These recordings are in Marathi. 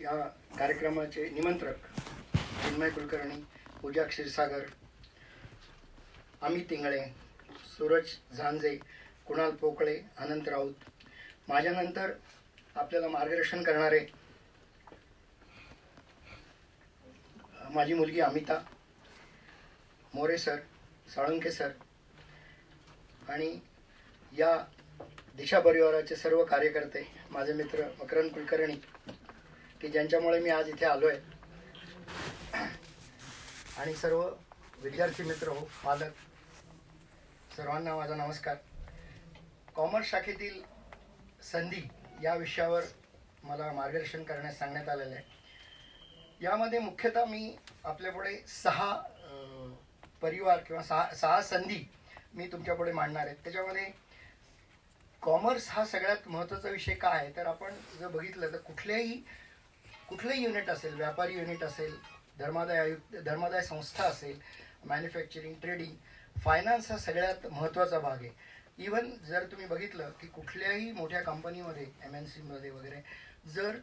या कार्यक्रमाचे निमंत्रक चिन्मय कुलकर्णी, पूजा क्षीरसागर, अमित इंगळे, सूरज झांजे, कुणाल पोकळे, अनंत राऊत, माझ्यानंतर आपल्याला मार्गदर्शन करणारे माझी मुलगी अमिता मोरे सर, साळुंके सर आणि या दिशा परिवाराचे सर्व कार्यकर्ते, माझे मित्र मकरंद कुलकर्णी की ज्यांच्यामुळे मी आज इथे आलो आहे, आणि सर्व विद्यार्थी मित्र हो, पालक, सर्वांना माझा नमस्कार. कॉमर्स शाखेतील संधी या विषयावर मला मार्गदर्शन करण्यास सांगण्यात आलेलं आहे. यामध्ये मुख्यतः मी आपल्यापुढे 6 परिवार किंवा सहा संधी मी तुमच्यापुढे मांडणार आहे. त्याच्यामध्ये कॉमर्स हा सगळ्यात महत्त्वाचा विषय काय आहे, तर आपण जर बघितलं तर कुठलंही युनिट असेल, व्यापारी युनिट असेल, धर्मादाय संस्था असेल, मॅन्युफॅक्चरिंग, ट्रेडिंग, फायनान्स हा सगळ्यात महत्त्वाचा भाग आहे. इवन जर तुम्ही बघितलं की कुठल्याही मोठ्या कंपनीमध्ये, MNC मध्ये वगैरे जर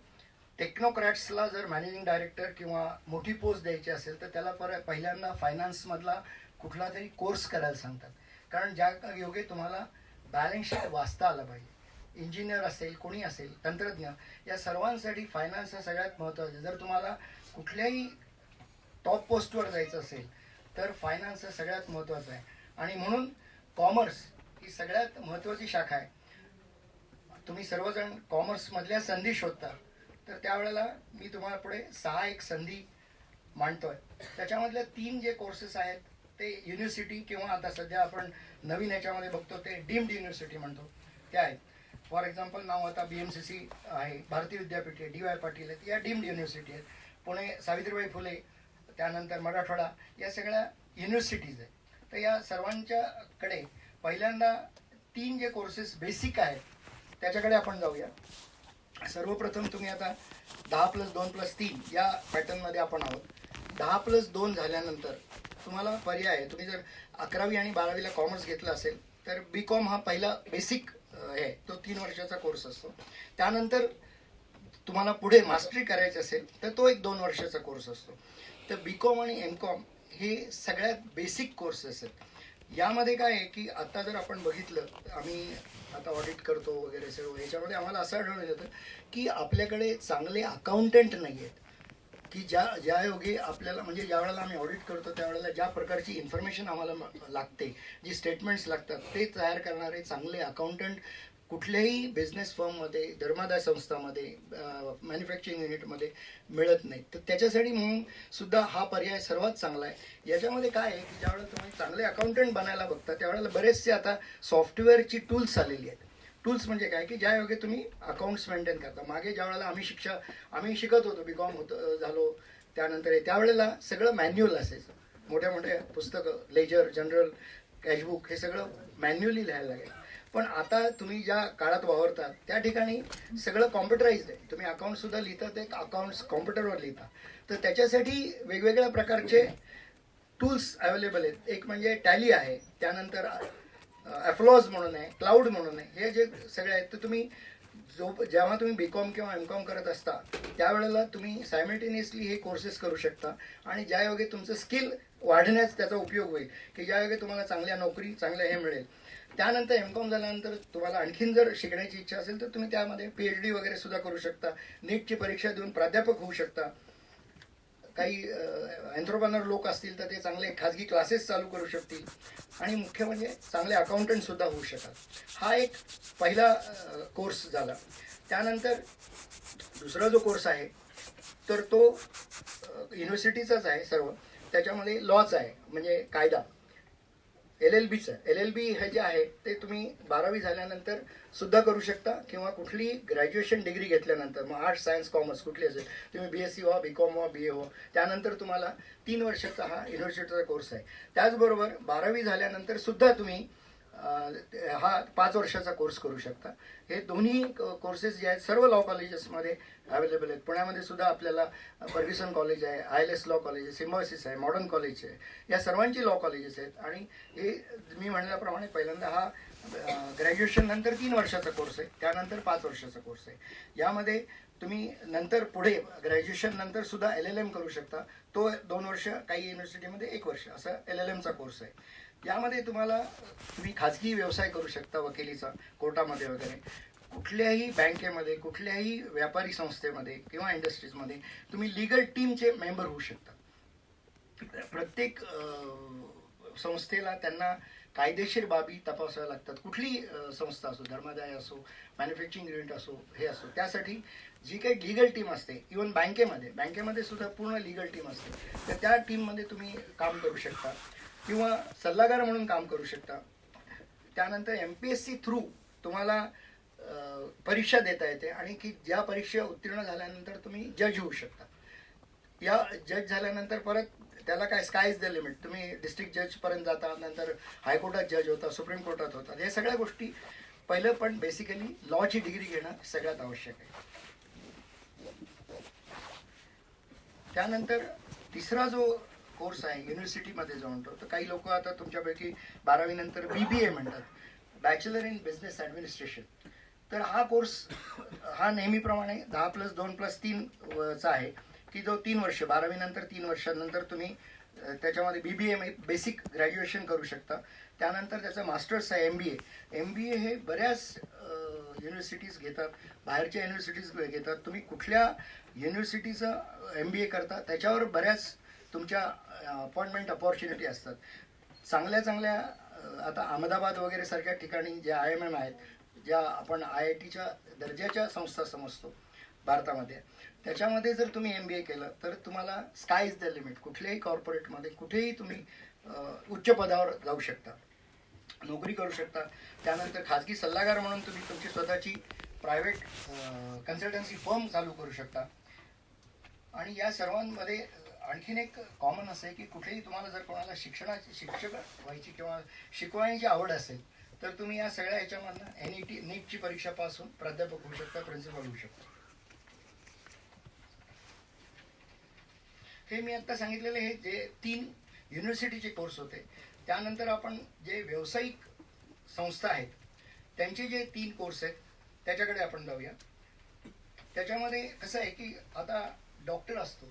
टेक्नोक्रॅट्सला जर मॅनेजिंग डायरेक्टर किंवा मोठी पोस्ट द्यायची असेल तर त्याला पहिल्यांदा फायनान्समधला कुठला तरी कोर्स करायला सांगतात. कारण ज्या योगे तुम्हाला बॅलन्स शीट वाचता आलं पाहिजे. इंजिनियर असेल, कोणी असेल, तंत्रज्ञ, या सर्वांसाठी फायनान्स हा सगळ्यात महत्त्वाचा आहे. जर तुम्हाला कुठल्याही टॉप पोस्टवर जायचं असेल तर फायनान्स हा सगळ्यात महत्त्वाचा आहे. आणि म्हणून कॉमर्स ही सगळ्यात महत्त्वाची शाखा आहे. तुम्ही सर्वजण कॉमर्समधल्या संधी शोधता, तर त्यावेळेला मी तुम्हाला पुढे 6 संधी मांडतोय. त्याच्यामधल्या 3 जे कोर्सेस आहेत ते युनिव्हर्सिटी किंवा आता सध्या आपण नवीन याच्यामध्ये बघतो ते डीम्ड युनिव्हर्सिटी म्हणतो त्या आहेत. फॉर एक्झाम्पल नाव आता BMCC आहे, भारतीय विद्यापीठ आहे, DY पाटील आहेत, या डीम्ड युनिव्हर्सिटी आहेत. पुणे सावित्रीबाई फुले, त्यानंतर मराठवाडा, या सगळ्या युनिव्हर्सिटीज आहेत. तर या सर्वांच्याकडे पहिल्यांदा 3 जे कोर्सेस बेसिक आहेत त्याच्याकडे आपण जाऊया. सर्वप्रथम तुम्ही आता 10+2+3 या पॅटर्नमध्ये आपण आहोत. 10+2 झाल्यानंतर तुम्हाला पर्याय आहे. तुम्ही जर 11वी आणि 12वीला कॉमर्स घेतलं असेल तर BCom हा पहिला बेसिक आहे, तो 3 वर्षाचा कोर्स असतो. त्यानंतर तुम्हाला पुढे मास्टरी करायची असेल तर तो एक 2 वर्षाचा कोर्स असतो. तर BCom आणि MCom हे सगळ्यात बेसिक कोर्सेस आहेत. यामध्ये काय आहे की आता जर आपण बघितलं, आम्ही आता ऑडिट करतो वगैरे सर्व, याच्यामध्ये आम्हाला असं आढळून येतं की आपल्याकडे चांगले अकाउंटंट नाही आहेत की ज्या योगे आपल्याला, म्हणजे ज्या वेळेला आम्ही ऑडिट करतो त्यावेळेला ज्या प्रकारची इन्फॉर्मेशन आम्हाला लागते, जी स्टेटमेंट्स लागतात, ते तयार करणारे चांगले अकाउंटंट कुठल्याही बिझनेस फर्ममध्ये, धर्मादाय संस्थामध्ये, मॅन्युफॅक्चरिंग युनिटमध्ये मिळत नाही. तर त्याच्यासाठी म्हणून सुद्धा हा पर्याय सर्वात चांगला आहे. याच्यामध्ये काय आहे की ज्यावेळेला तुम्ही चांगले अकाउंटंट बनायला बघता त्यावेळेला बरेचसे आता सॉफ्टवेअरची टूल्स आलेली आहेत. टूल्स म्हणजे काय की ज्या योगे तुम्ही अकाउंट्स मेंटेन करता. मागे ज्या वेळेला आम्ही शिकत होतो, BCom झालो त्यानंतर त्यावेळेला सगळं मॅन्युअल असायचं. मोठ्या पुस्तकं, लेजर, जनरल, कॅशबुक, हे सगळं मॅन्युअली लिहायला लागेल. पण आता तुम्ही ज्या काळात वावरता त्या ठिकाणी सगळं कॉम्प्युटराइज्ड आहे. तुम्ही अकाउंटसुद्धा लिहिता, ते अकाउंट्स कॉम्प्युटरवर लिहिता. तर त्याच्यासाठी वेगवेगळ्या प्रकारचे टूल्स अवेलेबल आहेत. एक म्हणजे टॅली आहे, त्यानंतर ॲफ्लॉज म्हणून आहे, क्लाउड म्हणून आहे. हे जे सगळे आहेत तर तुम्ही जेव्हा तुम्ही BCom किंवा MCom करत असता त्यावेळेला तुम्ही सायमल्टेनियसली हे कोर्सेस करू शकता. आणि ज्या योगे तुमचं स्किल वाढण्यास त्याचा उपयोग होईल, की ज्या योगे तुम्हाला चांगल्या नोकरी, चांगलं हे मिळेल. त्यानंतर MCom झाल्यानंतर तुम्हाला आणखीन जर शिकण्याची इच्छा असेल तर तुम्ही त्यामध्ये PhD वगैरे सुद्धा करू शकता. नीटची परीक्षा देऊन प्राध्यापक होऊ शकता. काही एंट्रप्रेन्योर लोक असतील तर ते चांगले खाजगी क्लासेस चालू करू शकतील. आणि मुख्य म्हणजे चांगले अकाउंटंट सुद्धा होऊ शकतात. हा एक पहिला कोर्स झाला. त्यानंतर दुसरा जो कोर्स आहे तर तो युनिव्हर्सिटीचाच आहे सर्व. त्याच्यामध्ये लॉच आहे, म्हणजे कायदा, LLBचं. LLB हे जे आहे ते तुम्ही 12वी झाल्यानंतर सुद्धा करू शकता किंवा कुठली ग्रॅज्युएशन डिग्री घेतल्यानंतर, मग आर्ट्स, सायन्स, कॉमर्स कुठली असेल, तुम्ही BSc व्हा, BCom व्हा, BA व्हा, त्यानंतर तुम्हाला 3 वर्षाचा हा युनिव्हर्सिटीचा कोर्स आहे. त्याचबरोबर 12वी झाल्यानंतर सुद्धा तुम्ही हा 5 वर्षाचा कोर्स करू शकता. हे दोन्ही कोर्सेस जे आहेत सर्व लॉ कॉलेजेसमध्ये अवेलेबल आहेत. पुण्यामध्ये सुद्धा आपल्याला फर्ग्युसन कॉलेज आहे, ILS लॉ कॉलेज आहे, सिम्बॉयसिस आहे, मॉडर्न कॉलेज आहे, या सर्वांची लॉ कॉलेजेस आहेत. आणि हे मी म्हणल्याप्रमाणे पहिल्यांदा हा ग्रॅज्युएशन नंतर 3 वर्षाचा कोर्स आहे, त्यानंतर 5 वर्षाचा कोर्स आहे. यामध्ये तुम्ही नंतर पुढे ग्रॅज्युएशन नंतर सुद्धा LLM करू शकता. तो 2 वर्ष, काही युनिव्हर्सिटीमध्ये 1 वर्ष असा LLMचा कोर्स आहे. यामध्ये तुम्ही खाजगी व्यवसाय करू शकता, वकिलीचा, कोर्टामध्ये वगैरे. कुठल्याही बँकेमध्ये, कुठल्याही व्यापारी संस्थेमध्ये किंवा इंडस्ट्रीजमध्ये तुम्ही लीगल टीमचे मेंबर होऊ शकता. प्रत्येक संस्थेला त्यांना कायदेशीर बाबी तपासाव्या लागतात. कुठलीही संस्था असो, धर्मादाय असो, मॅन्युफॅक्चरिंग युनिट असो, हे असो, त्यासाठी जी काही लीगल टीम असते, इव्हन बँकेमध्ये सुद्धा पूर्ण लीगल टीम असते, तर त्या टीममध्ये तुम्ही काम करू शकता किंवा सल्लागार म्हणून काम करू शकता. त्यानंतर MPSC थ्रू तुम्हाला परीक्षा देता येते आणि की ज्या परीक्षा उत्तीर्ण झाल्यानंतर तुम्ही जज होऊ शकता. या जज झाल्यानंतर परत त्याला काय स्काय इज द लिमिट. तुम्ही डिस्ट्रिक्ट जजपर्यंत जाता, नंतर हायकोर्टात जज होता, सुप्रीम कोर्टात होता. हे सगळ्या गोष्टी पहिलं, पण बेसिकली लॉची डिग्री घेणं सगळ्यात आवश्यक आहे. त्यानंतर तिसरा जो कोर्स आहे युनिव्हर्सिटीमध्ये जो म्हणतो, तर काही लोक आता तुमच्यापैकी 12वी नंतर BBA म्हणतात, बॅचलर इन बिझनेस ॲडमिनिस्ट्रेशन. तर हा कोर्स हा नेहमीप्रमाणे 10+2+3 आहे, की जो 3 वर्ष, 12वी नंतर 3 वर्षानंतर तुम्ही त्याच्यामध्ये BBA बेसिक ग्रॅज्युएशन करू शकता. त्यानंतर त्याचं मास्टर्स आहे MBA हे बऱ्याच युनिव्हर्सिटीज घेतात, बाहेरच्या युनिव्हर्सिटीज घेतात. तुम्ही कुठल्या युनिव्हर्सिटीचं MBA करता त्याच्यावर बऱ्याच तुमच्या अपॉइंटमेंट अपॉर्च्युनिटी असतात. चांगल्या आता अहमदाबाद वगैरे सारख्या ठिकाणी ज्या IIM आहेत, ज्या आपण IITच्या दर्जाच्या संस्था समजतो भारतामध्ये, त्याच्यामध्ये जर तुम्ही MBA केलं तर तुम्हाला स्काय इज द लिमिट. कुठल्याही कॉर्पोरेटमध्ये कुठेही तुम्ही उच्च पदावर जाऊ शकता, नोकरी करू शकता. त्यानंतर खाजगी सल्लागार म्हणून तुम्ही तुमची स्वतःची प्रायव्हेट कन्सल्टन्सी फर्म चालू करू शकता. आणि या सर्वांमध्ये आणखीन एक कॉमन असं आहे की कुठेही तुम्हाला जर कोणाला शिक्षक व्हायची किंवा शिकवण्याची आवड असेल तर तुम्ही या सगळ्या ह्याच्यामधनं NETची परीक्षा पास होऊन प्राध्यापक होऊ शकता, प्रिन्सिपल होऊ शकता. हे मी आता सांगितलेले हे जे 3 युनिव्हर्सिटीचे कोर्स होते. त्यानंतर आपण जे व्यावसायिक संस्था आहेत त्यांचे जे 3 कोर्स आहेत त्याच्याकडे आपण जाऊया. त्याच्यामध्ये कसं आहे की आता डॉक्टर असतो,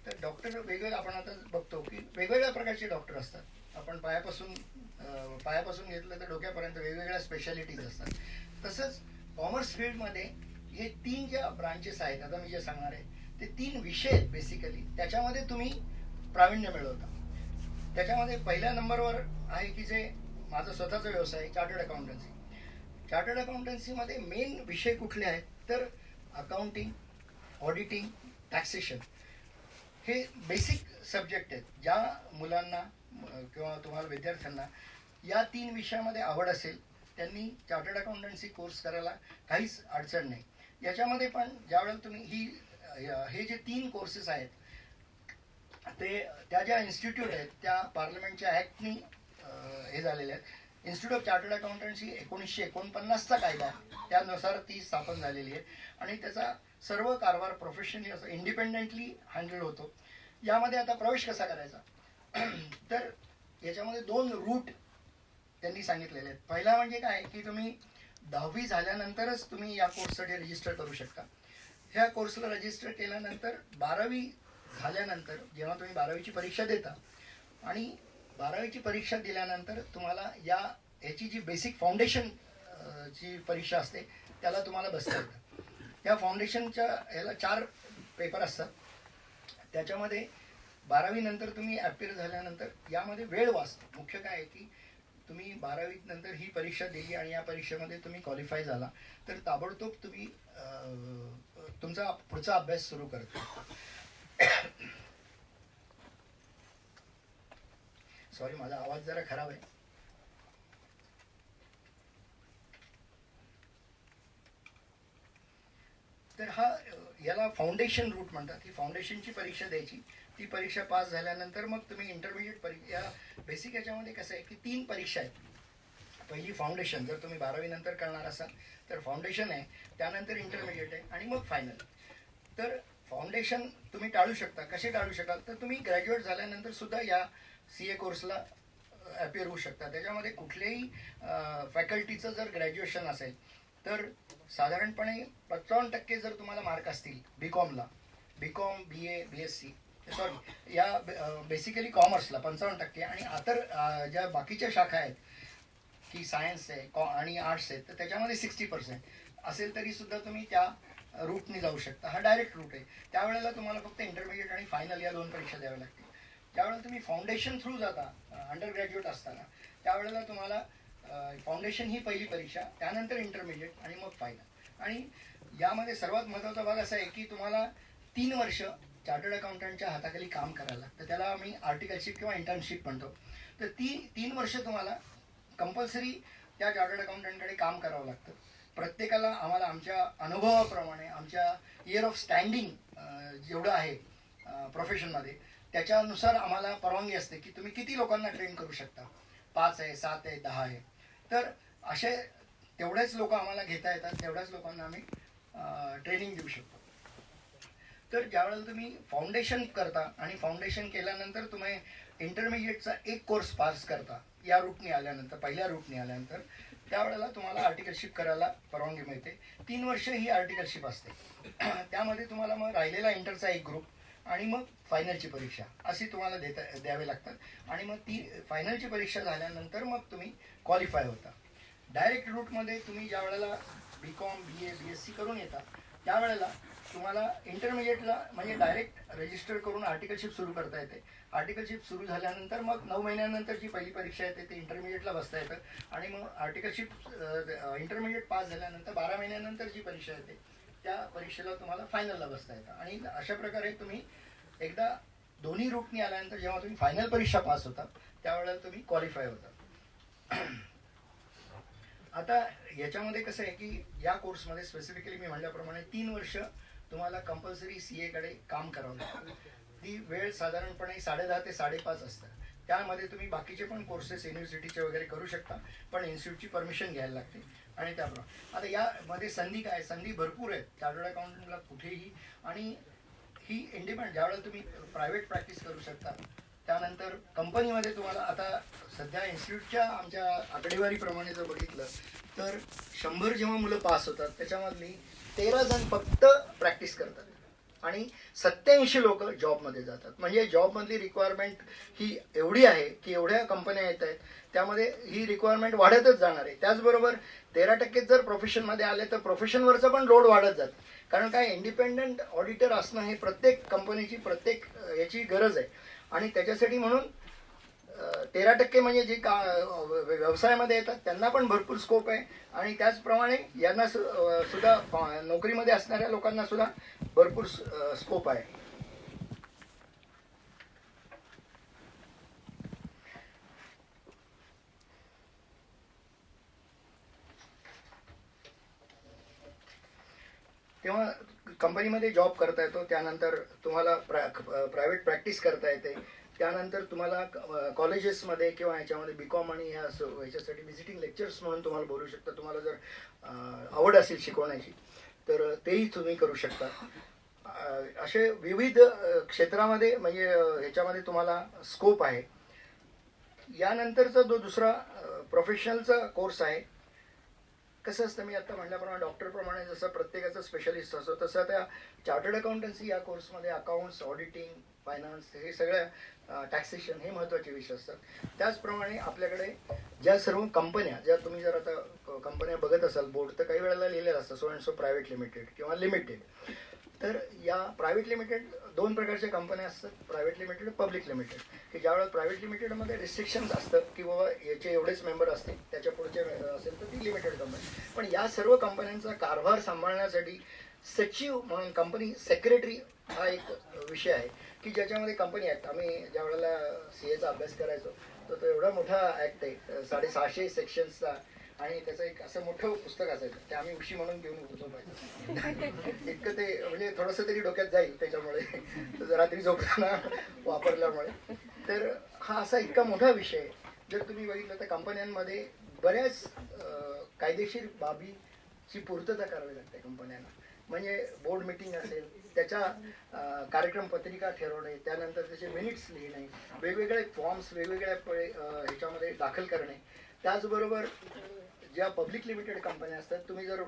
तर डॉक्टर वेगवेगळे आपण आता बघतो की वेगवेगळ्या प्रकारचे डॉक्टर असतात. आपण पायापासून घेतलं तर डोक्यापर्यंत वेगवेगळ्या स्पेशालिटीज असतात. तसंच कॉमर्स फील्डमध्ये हे 3 ज्या ब्रांचेस आहेत, आता मी जे सांगणार आहे ते 3 विषय आहेत बेसिकली, त्याच्यामध्ये तुम्ही प्रावीण्य मिळवता. त्याच्यामध्ये पहिल्या नंबरवर आहे की जे माझा स्वतःचा व्यवसाय आहे, चार्टर्ड अकाउंटन्सी. चार्टर्ड अकाउंटन्सीमध्ये मेन विषय कुठले आहेत तर अकाउंटिंग, ऑडिटिंग, टॅक्सेशन. हे बेसिक सब्जेक्ट आहेत. ज्या मुलांना किंवा तुम्हाला विद्यार्थ्यांना या 3 विषयामध्ये आवड असेल त्यांनी चार्टर्ड अकाउंटन्सी कोर्स करायला काहीच अडचण नाही. याच्यामध्ये पण ज्यावेळेला तुम्ही हे जे 3 कोर्सेस आहेत ते त्या ज्या इन्स्टिट्यूट आहेत त्या पार्लमेंटच्या ॲक्टनी हे झालेले आहेत. इन्स्टिट्यूट ऑफ चार्टर्ड अकाउंटन्सी 1949चा कायदा त्यानुसार ती स्थापन झालेली आहे आणि त्याचा सर्व कारभार प्रोफेशनली असं इंडिपेंडेंटली हँडल होतो. यामध्ये आता प्रवेश कसा करायचा तर याच्यामध्ये 2 रूट त्यांनी सांगितलेले आहेत. पहिला म्हणजे काय की तुम्ही 10वी झाल्यानंतरच तुम्ही या कोर्ससाठी रजिस्टर करू शकता. ह्या कोर्सला रजिस्टर केल्यानंतर 12वी झाल्यानंतर जेव्हा तुम्ही 12वीची परीक्षा देता आणि 12वीची परीक्षा दिल्यानंतर तुम्हाला याची जी बेसिक फाउंडेशन ची परीक्षा असते त्याला तुम्हाला बसता येतं. या फाउंडेशनच्या ह्याला 4 पेपर असतात. त्याच्यामध्ये 12वी नंतर तुम्ही ॲपियर झाल्यानंतर यामध्ये वेळ वाचतो. मुख्य काय आहे की तुम्ही 12वी नंतर ही परीक्षा दिली आणि या परीक्षेमध्ये तुम्ही क्वालिफाय झाला तर ताबडतोब तुम्ही तुमचा पुढचा अभ्यास सुरू करता. सॉरी, माझा आवाज जरा खराब आहे. तर याला फाउंडेशन रूट म्हणतात. ही फाउंडेशनची परीक्षा द्यायची. ती परीक्षा पास झाल्यानंतर मग तुम्ही इंटरमिजिएट परीक्षा, या बेसिक याच्यामध्ये कसं आहे की 3 परीक्षा आहेत. पहिली फाउंडेशन, जर तुम्ही 12वी नंतर करणार असाल तर फाउंडेशन आहे, त्यानंतर इंटरमिडिएट आहे आणि मग फायनल. तर फाउंडेशन तुम्ही टाळू शकता. कसे टाळू शकाल? तर तुम्ही ग्रॅज्युएट झाल्यानंतर सुद्धा या CA कोर्सला अपिअर होऊ शकता. त्याच्यामध्ये कुठल्याही फॅकल्टीचं जर ग्रॅज्युएशन असेल तर साधारणपणे 55% जर तुम्हाला मार्क असतील BComला, BCom, BA, BSc, सॉरी या बेसिकली कॉमर्सला 55% आणि इतर ज्या बाकीच्या शाखा आहेत की सायन्स आहे आणि आर्ट्स आहेत तर त्याच्यामध्ये 60% असेल तरी सुद्धा तुम्ही त्या रूटने जाऊ शकता. हा डायरेक्ट रूट आहे. त्यावेळेला तुम्हाला फक्त इंटरमिडिएट आणि फायनल या 2 परीक्षा द्याव्या लागतील. ज्यावेळेला तुम्ही फाउंडेशन थ्रू जाता अंडर ग्रॅज्युएट असताना त्यावेळेला तुम्हाला फाउंडेशन ही पहिली परीक्षा, त्यानंतर इंटरमिडिएट आणि मग फायनल. आणि यामध्ये सर्वात महत्त्वाचा भाग असा आहे की तुम्हाला 3 वर्ष चार्टर्ड अकाउंटंटच्या हाताखाली काम करायला लागतं. त्याला आम्ही आर्टिकलशिप किंवा इंटर्नशिप म्हणतो. तर 3 वर्ष तुम्हाला कंपल्सरी त्या चार्टर्ड अकाउंटंटकडे काम करावं लागतं. प्रत्येकाला आम्हाला आमच्या अनुभवाप्रमाणे, आमच्या इयर ऑफ स्टँडिंग जेवढं आहे प्रोफेशनमध्ये त्याच्यानुसार आम्हाला परवानगी असते की तुम्ही किती लोकांना ट्रेन करू शकता. 5 आहे, 7 आहे, 10 आहे. तर असे तेवढेच लोक आम्हाला घेता येतात, तेवढ्याच लोकांना आम्ही ट्रेनिंग देऊ शकतो. तर ज्यावेळेला तुम्ही फाउंडेशन करता आणि फाउंडेशन केल्यानंतर तुम्ही इंटरमिडिएटचा एक कोर्स पास करता या रूटने आल्यानंतर, पहिल्या रूटने आल्यानंतर त्यावेळेला तुम्हाला आर्टिकलशिप करायला परवानगी मिळते. 3 वर्ष ही आर्टिकलशिप असते. त्यामध्ये तुम्हाला मग राहिलेला इंटरचा एक ग्रुप आणि मग फायनलची परीक्षा अशी तुम्हाला द्यावे लागतात. आणि मग ती फायनलची परीक्षा झाल्यानंतर मग तुम्ही क्वालिफाय होता. डायरेक्ट रूटमध्ये तुम्ही ज्या वेळेला BCom, BA, BSc करून येता त्यावेळेला तुम्हाला इंटरमिडिएटला म्हणजे डायरेक्ट रजिस्टर करून आर्टिकलशिप सुरू करता येते. आर्टिकलशिप सुरू झाल्यानंतर मग 9 महिन्यानंतर जी पहिली परीक्षा येते ते इंटरमिडिएटला बसता येतं आणि मग आर्टिकलशिप इंटरमिडिएट पास झाल्यानंतर 12 महिन्यानंतर जी परीक्षा येते त्या परीक्षेला तुम्हाला फायनलला बसता येतं. आणि अशा प्रकारे तुम्ही एकदा दोन्ही रूटनी आल्यानंतर जेव्हा तुम्ही फायनल परीक्षा पास होता त्यावेळेला तुम्ही क्वालिफाय होता. आता याच्यामध्ये कसं आहे की या कोर्समध्ये स्पेसिफिकली मी म्हटल्याप्रमाणे 3 वर्ष तुम्हाला कंपल्सरी CA कडे काम करावं लागतं. ती वेळ साधारणपणे 10:30 ते 5:30 असतं. त्यामध्ये तुम्ही बाकीचे पण कोर्सेस युनिव्हर्सिटीचे वगैरे करू शकता, पण इन्स्टिट्यूटची परमिशन घ्यायला लागते. आणि त्याप्रमाणे आता यामध्ये संधी काय, संधी भरपूर आहेत चार्टर्ड अकाउंटंटला कुठेही. आणि ही इंडिपेंडंट ज्यावेळेला तुम्ही प्रायव्हेट प्रॅक्टिस करू शकता, त्यानंतर कंपनीमध्ये तुम्हाला आता सध्या इन्स्टिट्यूटच्या आमच्या आकडेवारीप्रमाणे जर बघितलं तर 100 जेव्हा मुलं पास होतात त्याच्यामधली 13 जण फक्त प्रॅक्टिस करतात आणि 87 लोक जॉबमध्ये जातात. म्हणजे जॉबमधली रिक्वायरमेंट ही एवढी आहे की एवढ्या कंपन्या येत आहेत, त्यामध्ये ही रिक्वायरमेंट वाढतच जाणार आहे. त्याचबरोबर 13% जर प्रोफेशनमध्ये आले तर प्रोफेशनवरचं पण लोड वाढत जातं. कारण काय, इंडिपेंडंट ऑडिटर असणं हे प्रत्येक कंपनीची प्रत्येक याची गरज आहे. आणि त्याच्यासाठी म्हणून 13% म्हणजे जे व्यवसायामध्ये येतात त्यांना पण भरपूर स्कोप आहे. आणि त्याचप्रमाणे यांना सुद्धा नोकरीमध्ये असणाऱ्या लोकांना सुद्धा भरपूर स्कोप आहे. तेव्हा कंपनीमध्ये जॉब करता येतो, त्यानंतर तुम्हाला प्रायव्हेट प्रॅक्टिस करता येते, त्यानंतर तुम्हाला कॉलेजेसमध्ये किंवा ह्याच्यामध्ये BCom आणि ह्याच्यासाठी व्हिजिटिंग लेक्चर्स म्हणून तुम्हाला बोलू शकता. तुम्हाला जर आवड असेल शिकवण्याची तर तेही तुम्ही करू शकता. असे विविध क्षेत्रामध्ये म्हणजे ह्याच्यामध्ये तुम्हाला स्कोप आहे. यानंतरचा जो दुसरा प्रोफेशनलचा कोर्स आहे, कसं असतं मी आता म्हटल्याप्रमाणे डॉक्टरप्रमाणे जसं प्रत्येकाचा स्पेशलिस्ट असतो तसं त्या चार्टर्ड अकाउंटन्सी या कोर्समध्ये अकाउंट्स, ऑडिटिंग, फायनान्स हे सगळ्या टॅक्सेशन हे महत्त्वाचे विषय असतात. त्याचप्रमाणे आपल्याकडे ज्या सर्व कंपन्या, ज्या तुम्ही जर आता कंपन्या बघत असाल बोर्ड तर काही वेळेला लिहिलेलं असतं so and so private limited किंवा लिमिटेड. तर या प्रायव्हेट लिमिटेड 2 प्रकारच्या कंपन्या असतात, प्रायव्हेट लिमिटेड, पब्लिक लिमिटेड. की ज्यावेळेला प्रायव्हेट लिमिटेडमध्ये रिस्ट्रिक्शन्स असतात की बाबा याचे एवढेच मेंबर असतील, त्याच्या पुढचे असेल तर ती लिमिटेड कंपनी. पण या सर्व कंपन्यांचा कारभार सांभाळण्यासाठी सचिव म्हणून कंपनी सेक्रेटरी हा एक विषय आहे की ज्याच्यामध्ये कंपनी ॲक्ट, आम्ही ज्या वेळेला CAचा अभ्यास करायचो तर तो एवढा मोठा ॲक्ट आहे, 650 सेक्शन्सचा. आणि त्याचं एक असं मोठं पुस्तक असायचं, ते आम्ही उशी म्हणून घेऊन झोपायचं. इतकं ते म्हणजे थोडंसं तरी डोक्यात जाईल त्याच्यामुळे रात्री झोपताना वापरल्यामुळे. तर हा असा इतका मोठा विषय आहे. जर तुम्ही बघितलं तर कंपन्यांमध्ये बऱ्याच कायदेशीर बाबीची पूर्तता करावी लागते कंपन्यांना. म्हणजे बोर्ड मीटिंग असेल, त्याच्या कार्यक्रम पत्रिका ठरवणे, त्यानंतर त्याचे मिनिट्स लिहिणे, वेगवेगळे फॉर्म्स वेगवेगळ्या ह्याच्यामध्ये दाखल करणे. त्याचबरोबर ज्या पब्लिक लिमिटेड कंपन्या असतात, तुम्ही जर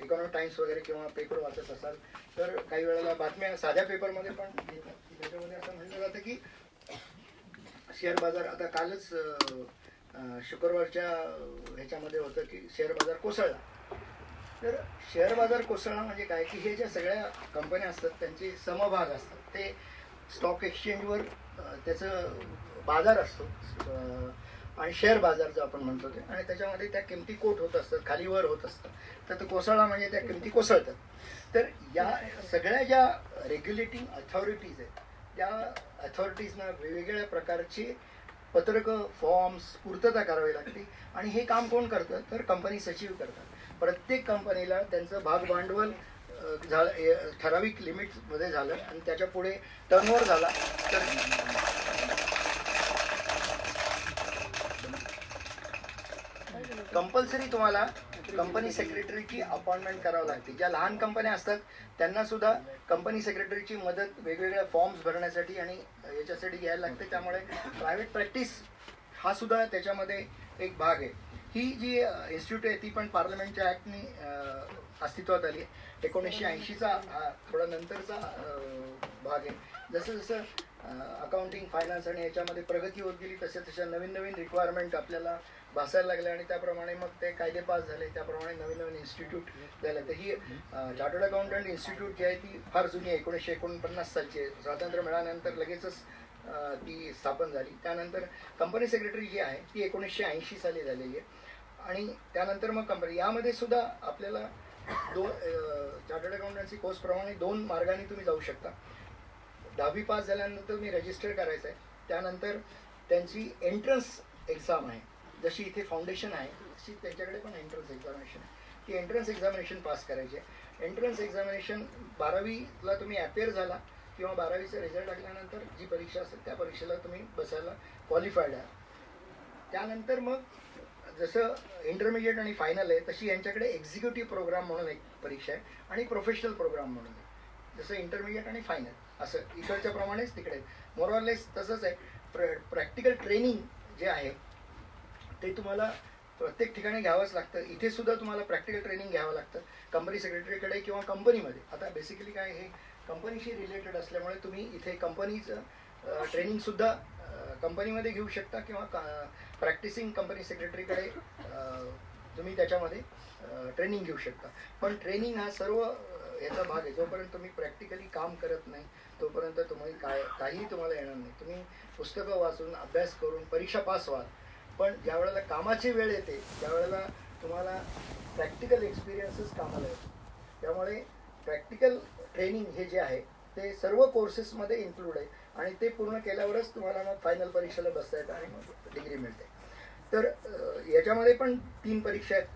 इकॉनॉमिक टाइम्स वगैरे किंवा पेपर वाचत असाल तर काही वेळेला बातम्या साध्या पेपरमध्ये पण येतात. त्याच्यामध्ये असं म्हटलं जातं की शेअर बाजार, आता कालच शुक्रवारच्या ह्याच्यामध्ये होतं की शेअर बाजार कोसळला. तर शेअर बाजार कोसळणं म्हणजे काय की हे ज्या सगळ्या कंपन्या असतात त्यांचे समभाग असतात, ते स्टॉक एक्सचेंजवर त्याचं बाजार असतो आणि शेअर बाजार जो आपण म्हणतो ते, आणि त्याच्यामध्ये त्या किमती कोट होत असतात, खालीवर होत असतात. तर तो कोसळला म्हणजे त्या किमती कोसळतात. तर या सगळ्या ज्या रेग्युलेटिंग अथॉरिटीज आहेत त्या अथॉरिटीजना वेगवेगळ्या प्रकारचे पत्रकं, फॉर्म्स पूर्तता करावी लागते. आणि हे काम कोण करतं तर कंपनी सचिव करतात. प्रत्येक कंपनीला त्यांचं भागभांडवल झालं ठराविक लिमिटमध्ये झालं आणि त्याच्या पुढे टर्नओव्हर झाला तर कंपल्सरी तुम्हाला कंपनी सेक्रेटरीची अपॉइंटमेंट करावं लागते. ज्या लहान कंपन्या असतात त्यांना सुद्धा कंपनी सेक्रेटरीची मदत वेगवेगळ्या फॉर्म्स भरण्यासाठी आणि याच्यासाठी घ्यायला लागते. त्यामुळे प्रायव्हेट प्रॅक्टिस हा सुद्धा त्याच्यामध्ये एक भाग आहे. ही जी इन्स्टिट्यूट आहे ती पण पार्लमेंटच्या ॲक्टनी अस्तित्वात आली आहे. 1980चा हा थोडा नंतरचा भाग आहे. जसं जसं अकाउंटिंग, फायनान्स आणि याच्यामध्ये प्रगती होत गेली तशा तशा नवीन नवीन रिक्वायरमेंट आपल्याला भासायला लागल्या आणि त्याप्रमाणे मग ते कायदे पास झाले. त्याप्रमाणे नवीन नवीन इन्स्टिट्यूट झालं. तर ही चार्टर्ड अकाउंटंट इन्स्टिट्यूट जी आहे ती फार जुनी आहे. 1949 सालची आहे. स्वातंत्र्य मिळाल्यानंतर लगेचच ती स्थापन झाली. त्यानंतर कंपनी सेक्रेटरी जी आहे ती 1980 साली झालेली आहे. आणि त्यानंतर मग कंपनी यामध्ये सुद्धा आपल्याला चार्टर्ड अकाउंटन्सी कोर्सप्रमाणे 2 मार्गाने तुम्ही जाऊ शकता. 10वी पास झाल्यानंतर तुम्ही रजिस्टर करायचं आहे. त्यानंतर त्यांची एंट्रन्स एक्झाम आहे. जशी इथे फाउंडेशन आहे तशी त्यांच्याकडे पण एंट्रन्स एक्झामिनेशन आहे. ती एंट्रन्स एक्झामिनेशन पास करायची आहे. एंट्रन्स एक्झामिनेशन 12वीला तुम्ही अपेअर झाला किंवा 12वीचा रिझल्ट लागल्यानंतर जी परीक्षा असेल त्या परीक्षेला तुम्ही बसायला क्वालिफाईड आहे. त्यानंतर मग जसं इंटरमिजिएट आणि फायनल आहे तशी यांच्याकडे एक्झिक्युटिव्ह प्रोग्राम म्हणून एक परीक्षा आहे आणि प्रोफेशनल प्रोग्राम म्हणून आहे. जसं इंटरमिजिएट आणि फायनल असं इकडच्या प्रमाणेच तिकडे मोरॉलेस तसंच आहे. प्रॅक्टिकल ट्रेनिंग जे आहे ते तुम्हाला प्रत्येक ठिकाणी घ्यावंच लागतं. इथे सुद्धा तुम्हाला प्रॅक्टिकल ट्रेनिंग घ्यावं लागतं कंपनी सेक्रेटरीकडे किंवा कंपनीमध्ये. आता बेसिकली काय हे कंपनीशी रिलेटेड असल्यामुळे तुम्ही इथे कंपनीचं ट्रेनिंगसुद्धा कंपनीमध्ये घेऊ शकता किंवा प्रॅक्टिसिंग कंपनी सेक्रेटरीकडे तुम्ही त्याच्यामध्ये ट्रेनिंग घेऊ शकता. पण ट्रेनिंग हा सर्व याचा भाग आहे. जोपर्यंत तुम्ही प्रॅक्टिकली काम करत नाही तोपर्यंत तुम्ही काहीही तुम्हाला येणार नाही. तुम्ही पुस्तकं वाचून अभ्यास करून परीक्षा पास व्हाल, पण ज्या वेळेला कामाची वेळ येते त्यावेळेला तुम्हाला प्रॅक्टिकल एक्सपिरियन्सेस कामाला येतो. त्यामुळे प्रॅक्टिकल ट्रेनिंग हे जे आहे ते सर्व कोर्सेसमध्ये इन्क्लूड आहे आणि ते पूर्ण केल्यावरच तुम्हाला मग फायनल परीक्षेला बसता येतं आणि मग डिग्री मिळते. तर याच्यामध्ये पण 3 परीक्षा आहेत.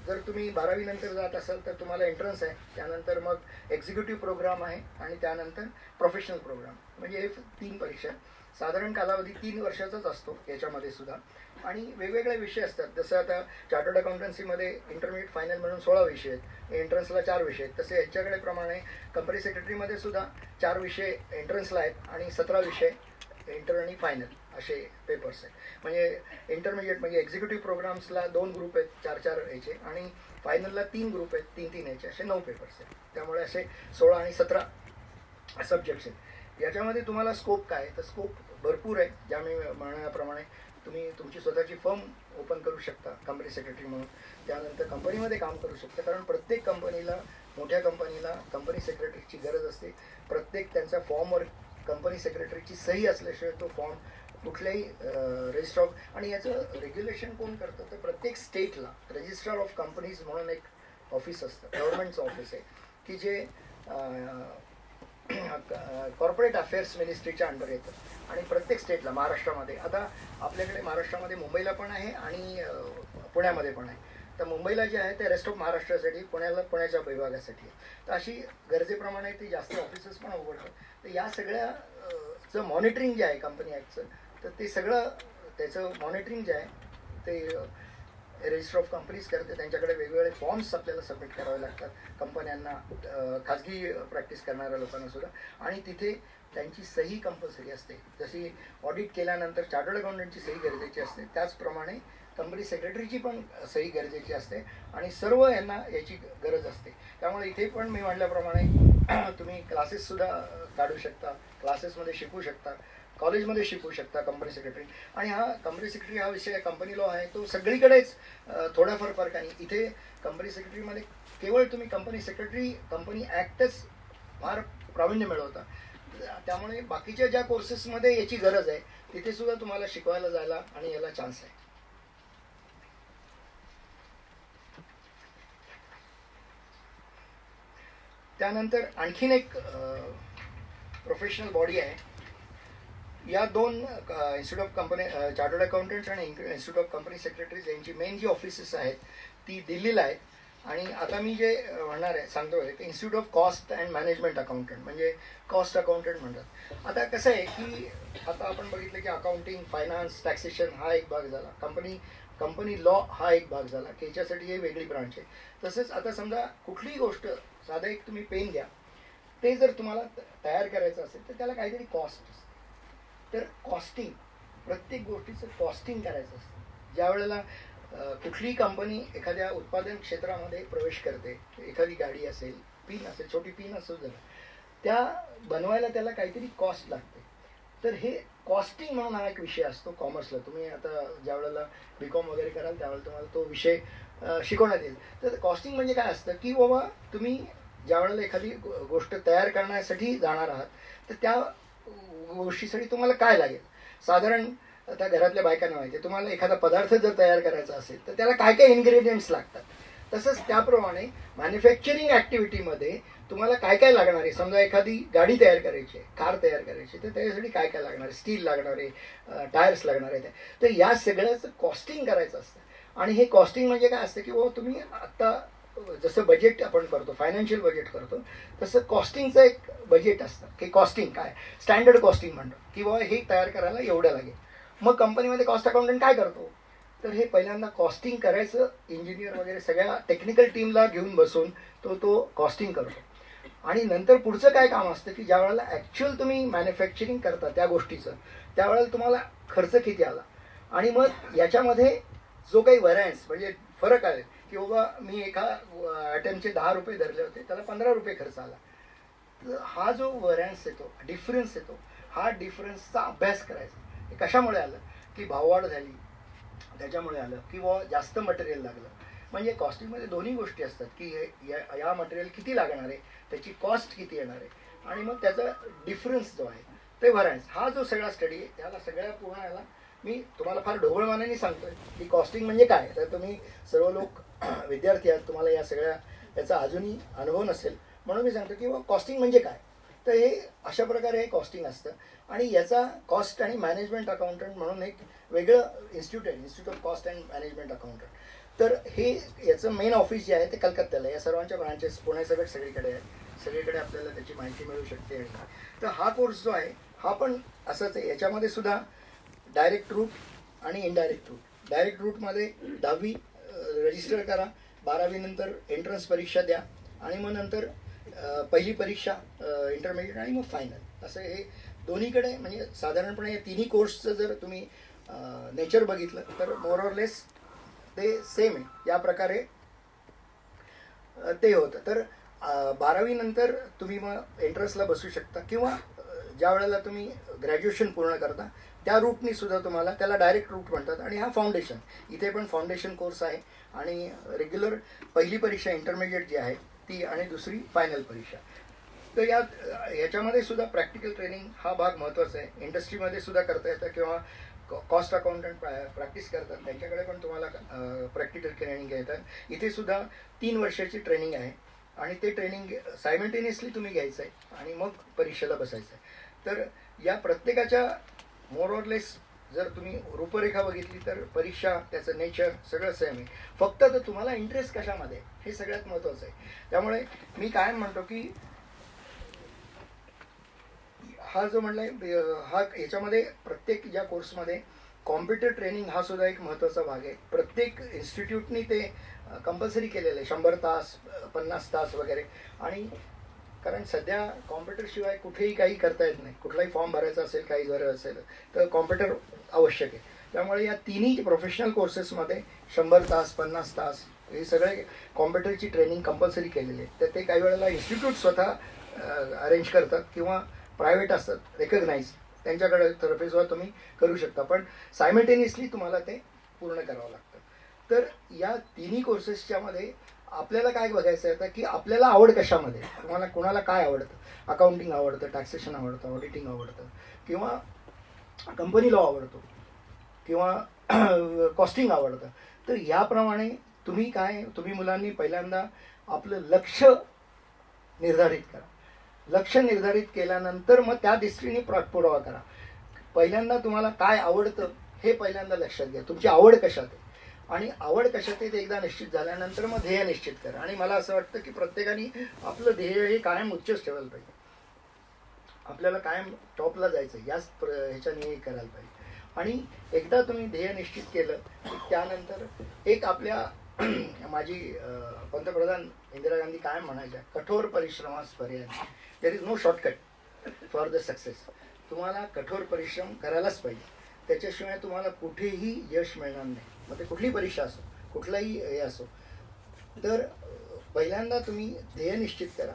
जर तुम्ही 12वी नंतर जात असाल तर तुम्हाला एंट्रन्स आहे, त्यानंतर मग एक्झिक्युटिव्ह प्रोग्राम आहे आणि त्यानंतर प्रोफेशनल प्रोग्राम. म्हणजे हे 3 परीक्षा आहेत. साधारण कालावधी 3 वर्षाचाच असतो याच्यामध्ये सुद्धा. आणि वेगवेगळे विषय असतात. जसं आता चार्टर्ड अकाउंटन्सीमध्ये इंटरमिजिएट फायनल म्हणून 16 विषय आहेत, एंट्रन्सला 4 विषय आहेत. तसे याच्याकडे प्रमाणे कंपनी सेक्रेटरीमध्ये सुद्धा 4 विषय एंट्रन्सला आहेत आणि 17 विषय इंटर आणि फायनल असे पेपर्स आहेत. म्हणजे इंटरमिजिएट म्हणजे एक्झिक्युटिव्ह प्रोग्राम्सला 2 ग्रुप आहेत 4-4 याचे आणि फायनलला 3 ग्रुप आहेत 3-3 याचे, असे 9 पेपर्स आहेत. त्यामुळे असे 16 आणि 17 सब्जेक्ट्स आहेत. याच्यामध्ये तुम्हाला स्कोप काय तर स्कोप भरपूर आहे. ज्या मी म्हणण्याप्रमाणे तुम्ही तुमची स्वतःची फर्म ओपन करू शकता कंपनी सेक्रेटरी म्हणून. त्यानंतर कंपनीमध्ये काम करू शकता, कारण प्रत्येक कंपनीला, मोठ्या कंपनीला कंपनी सेक्रेटरीची गरज असते. प्रत्येक त्यांच्या फॉर्मवर कंपनी सेक्रेटरीची सही असल्याशिवाय तो फॉर्म कुठल्याही रजिस्ट्रार. आणि याचं रेग्युलेशन कोण करतं तर प्रत्येक स्टेटला रजिस्ट्रार ऑफ कंपनीज म्हणून एक ऑफिस असतं, गव्हर्नमेंटचं ऑफिस आहे की जे कॉर्पोरेट अफेअर्स मिनिस्ट्रीच्या अंडर येतं. आणि प्रत्येक स्टेटला, महाराष्ट्रामध्ये आता आपल्याकडे महाराष्ट्रामध्ये मुंबईला पण आहे आणि पुण्यामध्ये पण आहे. तर मुंबईला जे आहे ते रेस्ट ऑफ महाराष्ट्रासाठी, पुण्याला पुण्याच्या विभागासाठी आहे. तर अशी गरजेप्रमाणे ते जास्त ऑफिसेस पण उघडतात. तर या सगळ्याचं मॉनिटरिंग जे आहे कंपनी ॲक्टचं, तर ते सगळं त्याचं मॉनिटरिंग जे आहे ते रजिस्टर ऑफ कंपनीज करते, त्यांच्याकडे वेगवेगळे फॉर्म्स आपल्याला सबमिट करावे लागतात कंपन्यांना, खाजगी प्रॅक्टिस करणाऱ्या लोकांना सुद्धा. आणि तिथे त्यांची सही कंपल्सरी असते. जशी ऑडिट केल्यानंतर चार्टर्ड अकाउंटंटची सही गरजेची असते, त्याचप्रमाणे कंपनी सेक्रेटरीची पण सही गरजेची असते. आणि सर्व यांना याची गरज असते. त्यामुळे इथे पण मी म्हटल्याप्रमाणे तुम्ही क्लासेससुद्धा काढू शकता, क्लासेसमध्ये शिकू शकता, कॉलेजमध्ये शिकू शकता कंपनी सेक्रेटरी. आणि हा कंपनी सेक्रेटरी हा विषय कंपनी लॉ आहे तो सगळीकडेच थोडाफार फरक आहे. इथे कंपनी सेक्रेटरीमध्ये केवळ तुम्ही कंपनी सेक्रेटरी कंपनी ॲक्टच फार प्रावीण्य मिळवता. त्यामुळे बाकीच्या ज्या कोर्सेसमध्ये याची गरज आहे तिथे सुद्धा तुम्हाला शिकवायला जायला आणि याला चान्स आहे. त्यानंतर आणखीन एक प्रोफेशनल बॉडी आहे. या दोन institute of company chartered accountants आणि इन्स्टिट्यूट ऑफ कंपनी सेक्रेटरीज यांची मेन जी ऑफिसेस आहेत ती दिल्लीला आहेत. आणि आता मी जे म्हणणार आहे सांगतोय की institute of cost and management accountant म्हणजे कॉस्ट अकाउंटंट म्हणतात. आता कसं आहे की आता आपण बघितलं की अकाउंटिंग, फायनान्स, टॅक्सेशन हा एक भाग झाला, कंपनी लॉ हा एक भाग झाला की याच्यासाठी हे वेगळी ब्रांच आहे. तसंच आता समजा कुठलीही गोष्ट, साधा एक तुम्ही पेन घ्या, ते जर तुम्हाला तयार करायचं असेल तर त्याला काहीतरी कॉस्ट असते. तर कॉस्टिंग, प्रत्येक गोष्टीचं कॉस्टिंग करायचं असतं. ज्या वेळेला कुठलीही कंपनी एखाद्या उत्पादन क्षेत्रामध्ये प्रवेश करते, एखादी गाडी असेल, पिन असेल, छोटी पिन असेल, जर त्या बनवायला त्याला काहीतरी कॉस्ट लागते. तर हे कॉस्टिंग म्हणून हा एक विषय असतो कॉमर्सला. तुम्ही आता ज्या वेळेला BCom वगैरे कराल त्यावेळेला तुम्हाला तो विषय शिकवण्यात येईल. तर कॉस्टिंग म्हणजे काय असतं की बाबा तुम्ही ज्या वेळेला एखादी गोष्ट तयार करण्यासाठी जाणार आहात तर त्या गोष्टीसाठी तुम्हाला काय लागेल. साधारण आता घरातल्या बायकांना माहिती आहे, तुम्हाला एखादा पदार्थ जर तयार करायचा असेल तर त्याला काय काय इन्ग्रेडियंट्स लागतात. तसंच त्याप्रमाणे मॅन्युफॅक्चरिंग ॲक्टिव्हिटीमध्ये तुम्हाला काय काय लागणार आहे. समजा एखादी गाडी तयार करायची आहे, कार तयार करायची, तर त्याच्यासाठी काय काय लागणार आहे, स्टील लागणार आहे, टायर्स लागणार आहे. तर या सगळ्याचं कॉस्टिंग करायचं असतं. आणि हे कॉस्टिंग म्हणजे काय असतं की बाबा तुम्ही आत्ता जसं बजेट आपण करतो, फायनान्शियल बजेट करतो, तसं कॉस्टिंगचं एक बजेट असतं की कॉस्टिंग काय, स्टँडर्ड कॉस्टिंग म्हणतो की बाबा हे तयार करायला एवढं लागेल. मग कंपनीमध्ये कॉस्ट अकाउंटंट काय करतो, तर हे पहिल्यांदा कॉस्टिंग करायचं, इंजिनियर वगैरे सगळ्या टेक्निकल टीमला घेऊन बसून तो कॉस्टिंग करतो. आणि नंतर पुढचं काय काम असतं की ज्या वेळेला ॲक्च्युअल तुम्ही मॅन्युफॅक्चरिंग करता त्या गोष्टीचं, त्यावेळेला तुम्हाला खर्च किती आला. आणि मग याच्यामध्ये जो काही व्हॅरियन्स म्हणजे फरक आहे की बाबा मी एका आयटमचे 10 रुपये धरले होते, त्याला 15 रुपये खर्च आला. तर हा जो व्हॅरियन्स येतो, डिफरन्स येतो, हा डिफरन्सचा अभ्यास करायचा. हे कशामुळे आलं की भाववाढ झाली त्याच्यामुळे आलं, किंवा जास्त मटेरियल लागलं. म्हणजे कॉस्टिंगमध्ये दोन्ही गोष्टी असतात की या मटेरियल किती लागणार आहे, त्याची कॉस्ट किती येणार आहे, आणि मग त्याचा डिफरन्स जो आहे ते व्हॅरियन्स. हा जो सगळा स्टडी आहे त्याला सगळ्या पूर्ण याला मी तुम्हाला फार ढोबळमानाने सांगतोय की कॉस्टिंग म्हणजे काय. तर तुम्ही सर्व लोक विद्यार्थी आहात, तुम्हाला या सगळ्या याचा अजूनही अनुभव नसेल, म्हणून मी सांगतो की कॉस्टिंग म्हणजे काय. तर हे अशा प्रकारे हे कॉस्टिंग असतं. आणि याचा कॉस्ट आणि मॅनेजमेंट अकाउंटंट म्हणून एक वेगळं इन्स्टिट्यूट आहे, institute of cost and management accountant. तर हे याचं मेन ऑफिस जे आहे ते कलकत्त्याला आहे. या सर्वांच्या ब्रांचेस पुण्यासकट सगळीकडे आहेत, सगळीकडे आपल्याला त्याची माहिती मिळू शकते. तर हा कोर्स जो आहे हा पण असंच आहे. याच्यामध्ये सुद्धा डायरेक्ट रूट आणि इनडायरेक्ट रूट. डायरेक्ट रूटमध्ये 10वी रजिस्टर करा, 12वी नंतर एंट्रन्स परीक्षा द्या, आणि मग नंतर पहिली परीक्षा इंटरमिडिएट आणि मग फायनल, असं हे दोन्हीकडे. म्हणजे साधारणपणे या तिन्ही कोर्सचं जर तुम्ही नेचर बघितलं तर मोर ऑर लेस ते सेम आहे. या प्रकारे ते होतं. तर 12वी नंतर तुम्ही मग एंट्रन्सला बसू शकता, किंवा ज्या वेळेला तुम्ही ग्रॅज्युएशन पूर्ण करता त्या रूटनी सुद्धा तुम्हाला, त्याला डायरेक्ट रूट म्हणतात. आणि हा फाउंडेशन, इथे पण फाउंडेशन कोर्स आहे, आणि रेग्युलर पहिली परीक्षा इंटरमिडिएट जी आहे ती, आणि दुसरी फायनल परीक्षा. तर याच्यामध्ये सुद्धा प्रॅक्टिकल ट्रेनिंग हा भाग महत्त्वाचा आहे. इंडस्ट्रीमध्ये सुद्धा करता येतं, किंवा कॉस्ट अकाउंटंट प्रॅक्टिस करतात त्यांच्याकडे पण तुम्हाला प्रॅक्टिकल ट्रेनिंग घेतात. इथे सुद्धा 3 वर्षाची ट्रेनिंग आहे, आणि ते ट्रेनिंग सायमल्टेनियसली तुम्ही घ्यायचं आहे आणि मग परीक्षेला बसायचं आहे. तर या प्रत्येकाच्या मोर ऑर लेस जर तुम्ही रूपरेखा बघितली तर परीक्षा, त्याचं नेचर सगळं सेम आहे. फक्त तर तुम्हाला इंटरेस्ट कशामध्ये हे सगळ्यात महत्त्वाचं आहे. त्यामुळे मी काय म्हणतो की हा जो म्हटलाय हा याच्यामध्ये प्रत्येक ज्या कोर्समध्ये कॉम्प्युटर ट्रेनिंग हा सुद्धा एक महत्त्वाचा भाग आहे. प्रत्येक इन्स्टिट्यूटनी ते कंपल्सरी केलेलं आहे, 100 तास 50 तास वगैरे. आणि कारण सध्या कॉम्प्युटरशिवाय कुठेही काही करता येत नाही. कुठलाही फॉर्म भरायचा असेल, काही जर असेल तर कॉम्प्युटर आवश्यक आहे. त्यामुळे या तिन्ही प्रोफेशनल कोर्सेसमध्ये 100 तास 50 तास हे सगळे कॉम्प्युटरची ट्रेनिंग कंपल्सरी केलेली आहे. तर ते काही वेळेला इन्स्टिट्यूट स्वतः अरेंज करतात किंवा प्रायव्हेट असतात रेकग्नाईज, त्यांच्याकडे तर्फे सुद्धा तुम्ही करू शकता. पण सायमल्टेनियसली तुम्हाला ते पूर्ण करावं लागतं. तर या तिन्ही कोर्सेसच्या मध्ये आपल्याला काय बघायचं आहे की आपल्याला आवड कशामध्ये, तुम्हाला कोणाला काय आवडतं. अकाउंटिंग आवडतं, टॅक्सेशन आवडतं, ऑडिटिंग आवडतं, किंवा कंपनी लॉ आवडतो, किंवा कॉस्टिंग आवडतं. तर याप्रमाणे तुम्ही मुलांनी पहिल्यांदा आपलं लक्ष निर्धारित करा. लक्ष निर्धारित केल्यानंतर मग त्या दृष्टीने पाठपुरावा करा. पहिल्यांदा तुम्हाला काय आवडतं हे पहिल्यांदा लक्षात घ्या, तुमची आवड कशात आहे. आणि आवड कशात आहे ते एकदा निश्चित झाल्यानंतर मग ध्येय निश्चित करा. आणि मला असं वाटतं की प्रत्येकाने आपलं ध्येय हे कायम उच्चच ठेवायला पाहिजे. आपल्याला कायम टॉपला जायचं याच ह्याच्याने करायला पाहिजे. आणि एकदा तुम्ही ध्येय निश्चित केलं की त्यानंतर एक आपल्या माझी पंतप्रधान इंदिरा गांधी कायम म्हणायच्या, कठोर परिश्रमास पर्याय नाही. There is no shortcut for the success. तुम्हाला कठोर परिश्रम करायलाच पाहिजे, त्याच्याशिवाय तुम्हाला कुठेही यश मिळणार नाही. मग ते कुठली परीक्षा असो, कुठलाही हे असो. तर पहिल्यांदा तुम्ही ध्येय निश्चित करा,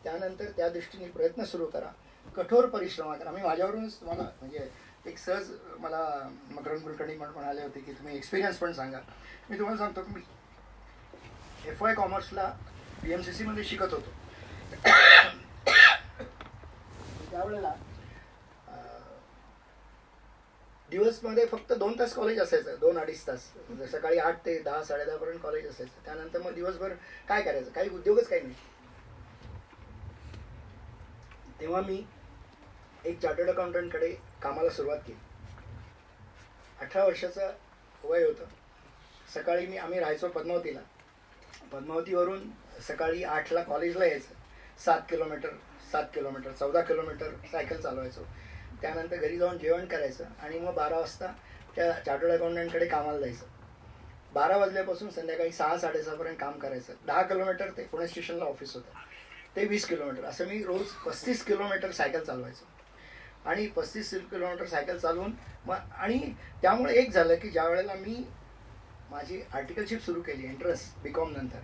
त्यानंतर त्या दृष्टीने प्रयत्न सुरू करा, कठोर परिश्रम करा. मी माझ्यावरूनच तुम्हाला म्हणजे एक सहज मला मकरंद कुलकर्णी म्हणाले होते की तुम्ही एक्सपिरियन्स पण सांगा. मी तुम्हाला सांगतो की मी FY कॉमर्सला PMCC मध्ये शिकत होतो. त्यावेळेला दिवसमध्ये फक्त 2 तास कॉलेज असायचं, 2-2.5 तास. सकाळी 8 ते 10 10:30 पर्यंत कॉलेज असायचं. त्यानंतर मग दिवसभर काय करायचं, काही उद्योगच काही नाही. तेव्हा मी एक चार्टर्ड अकाउंटंटकडे कामाला सुरुवात केली. 18 वर्षाचं वय होतं. सकाळी आम्ही राहायचो पद्मावतीला. पद्मावतीवरून सकाळी 8ला कॉलेजला यायचं. 7 किलोमीटर 14 किलोमीटर सायकल चालवायचो. त्यानंतर घरी जाऊन जेवण करायचं आणि मग 12 वाजता त्या चार्टर्ड अकाउंटंटकडे कामाला जायचं. 12 वाजल्यापासून संध्याकाळी 6-6:30 पर्यंत काम करायचं. 10 किलोमीटर ते पुणे स्टेशनला ऑफिस होतं, ते 20 किलोमीटर. असं मी रोज 35 किलोमीटर सायकल चालवायचो. आणि 35 किलोमीटर सायकल चालवून मग आणि त्यामुळे एक झालं की ज्या वेळेला मी माझी आर्टिकलशिप सुरू केली एंट्रन्स BCom नंतर,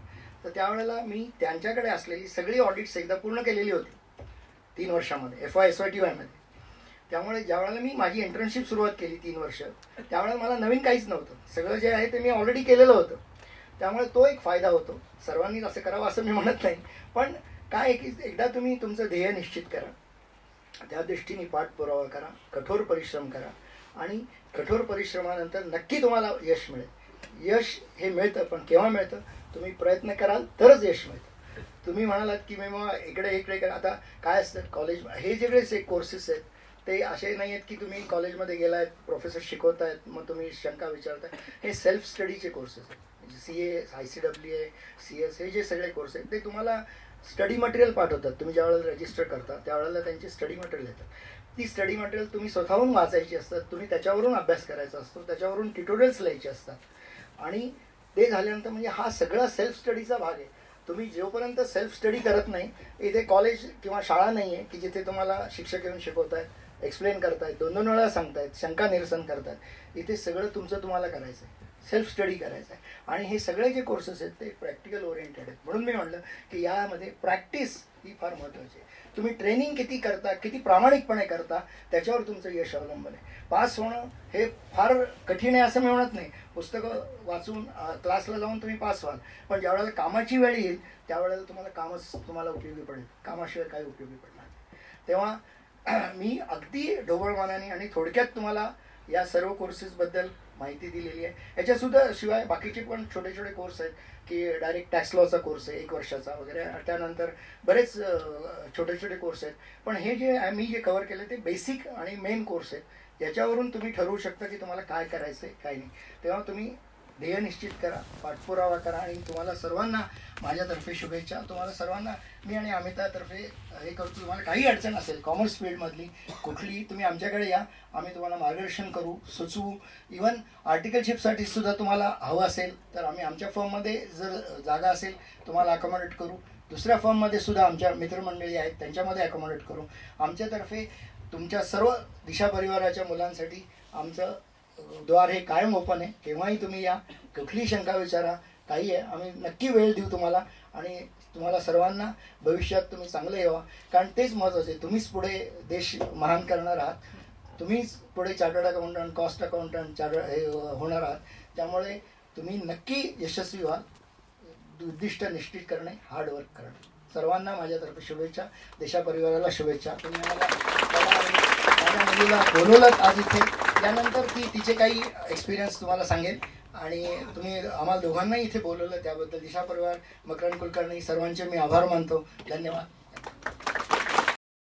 तर त्यावेळेला मी त्यांच्याकडे असलेली सगळी ऑडिट्स एकदा पूर्ण केलेली होती 3 वर्षामध्ये FY SYTY मध्ये. त्यामुळे ज्या वेळेला मी माझी इंटर्नशिप सुरुवात केली 3 वर्ष, त्यावेळेला मला नवीन काहीच नव्हतं. सगळं जे आहे ते मी ऑलरेडी केलेलं होतं. त्यामुळे तो एक फायदा होतो. सर्वांनीच असं करावं असं मी म्हणत नाही, पण काय आहे की एकदा तुम्ही तुमचं ध्येय निश्चित करा, त्या दृष्टीने पाठपुरावा करा, कठोर परिश्रम करा. आणि कठोर परिश्रमानंतर नक्की तुम्हाला यश मिळेल. यश हे मिळतं, पण केव्हा मिळतं, तुम्ही प्रयत्न कराल तरच यश मिळतं. तुम्ही म्हणालात की मी मग इकडे करा. आता काय असतं कॉलेज, हे जे कोर्सेस आहेत ते असे नाही आहेत की तुम्ही कॉलेजमध्ये गेलायत, प्रोफेसर शिकवत आहेत, मग तुम्ही शंका विचारताय. हे सेल्फ स्टडीचे कोर्सेस आहेत. CA, ICWA, CS हे जे सगळे कोर्स आहेत ते तुम्हाला स्टडी मटेरियल पाठवतात. तुम्ही ज्यावेळेला रजिस्टर करता त्यावेळेला त्यांची स्टडी मटेरियल येतात. ती स्टडी मटेरियल तुम्ही स्वतःहून वाचायची असतात, तुम्ही त्याच्यावरून अभ्यास करायचा असतो, त्याच्यावरून ट्युटोरियल्स लिहायचे असतात. आणि ते झाल्यानंतर म्हणजे हा सगळा सेल्फ स्टडीचा भाग आहे. तुम्ही जोपर्यंत सेल्फ स्टडी करत नाही, इथे कॉलेज किंवा शाळा नाही आहे की जिथे तुम्हाला शिक्षक येऊन शिकवत आहेत, एक्सप्लेन करतायत, 2-2 वेळा सांगतायत, शंका निरसन करतायत. इथे सगळं तुमचं तुम्हाला करायचं आहे, सेल्फ स्टडी करायचं आहे. आणि हे सगळे जे कोर्सेस आहेत ते प्रॅक्टिकल ओरिएंटेड आहेत. म्हणून मी म्हटलं की यामध्ये प्रॅक्टिस ही फार महत्त्वाची आहे. तुम्ही ट्रेनिंग किती करता, किती प्रामाणिकपणे करता, त्याच्यावर तुमचं यश अवलंबून आहे. पास होणं हे फार कठीण आहे असं मी म्हणत नाही. पुस्तकं वाचून क्लासला जाऊन तुम्ही पास व्हाल, पण ज्यावेळेला कामाची वेळ येईल त्यावेळेला तुम्हाला कामच तुम्हाला उपयोगी पडेल, कामाशिवाय काही उपयोगी पडणार नाही. तेव्हा मी अगदी ढोबळमानाने आणि थोडक्यात तुम्हाला या सर्व कोर्सेसबद्दल माहिती दिलेली आहे. याच्यासुद्धा शिवाय बाकीचे पण छोटे छोटे कोर्स आहेत की डायरेक्ट टॅक्स लॉचा कोर्स आहे 1 वर्षाचा वगैरे. त्यानंतर बरेच छोटे छोटे कोर्स आहेत. पण हे जे मी जे कव्हर केलं ते बेसिक आणि मेन कोर्स आहेत. याच्यावरून तुम्ही ठरवू शकता की तुम्हाला काय करायचं आहे काय नाही. तेव्हा तुम्ही ध्येय निश्चित करा, पाठपुरावा करा आणि तुम्हाला सर्वांना माझ्यातर्फे शुभेच्छा. तुम्हाला सर्वांना मी आणि अमितातर्फे हे करतो. तुम्हाला काही अडचण असेल कॉमर्स फील्डमधली कुठली, तुम्ही आमच्याकडे या, आम्ही तुम्हाला मार्गदर्शन करू, सुचवू. इवन आर्टिकलशिपसाठी सुद्धा तुम्हाला हवं असेल तर आम्ही आमच्या फर्ममध्ये जर जागा असेल तुम्हाला अकोमोडेट करू. दुसऱ्या फर्ममध्ये सुद्धा आमच्या मित्रमंडळी आहेत त्यांच्यामध्ये अकोमोडेट करू. आमच्यातर्फे तुमच्या सर्व दिशा परिवाराच्या मुलांसाठी आमचं द्वार हे कायम ओपन आहे. केव्हाही तुम्ही या, कुठलीही शंका विचारा, काही आहे, आम्ही नक्की वेळ देऊ तुम्हाला. आणि तुम्हाला सर्वांना भविष्यात तुम्ही चांगलं यावं, कारण तेच महत्त्वाचं आहे. तुम्हीच पुढे देश महान करणार आहात, तुम्हीच पुढे चार्टर्ड अकाउंटंट, कॉस्ट अकाउंटंट हे होणार आहात. त्यामुळे तुम्ही नक्की यशस्वी व्हाल. उद्दिष्ट निश्चित करणे, हार्डवर्क करणे. सर्वांना माझ्यातर्फे शुभेच्छा, देशा परिवाराला शुभेच्छा. तुम्ही माझ्या मुलीला बोलवलं आज इथे, त्यानंतर ती तिचे काही एक्सपिरियन्स तुम्हाला सांगेल. आणि तुम्ही आम्हाला दोघांनाही इथे बोलवलं त्याबद्दल दिशा परिवार, मकरंद कुलकर्णी सर्वांचे मी आभार मानतो. धन्यवाद.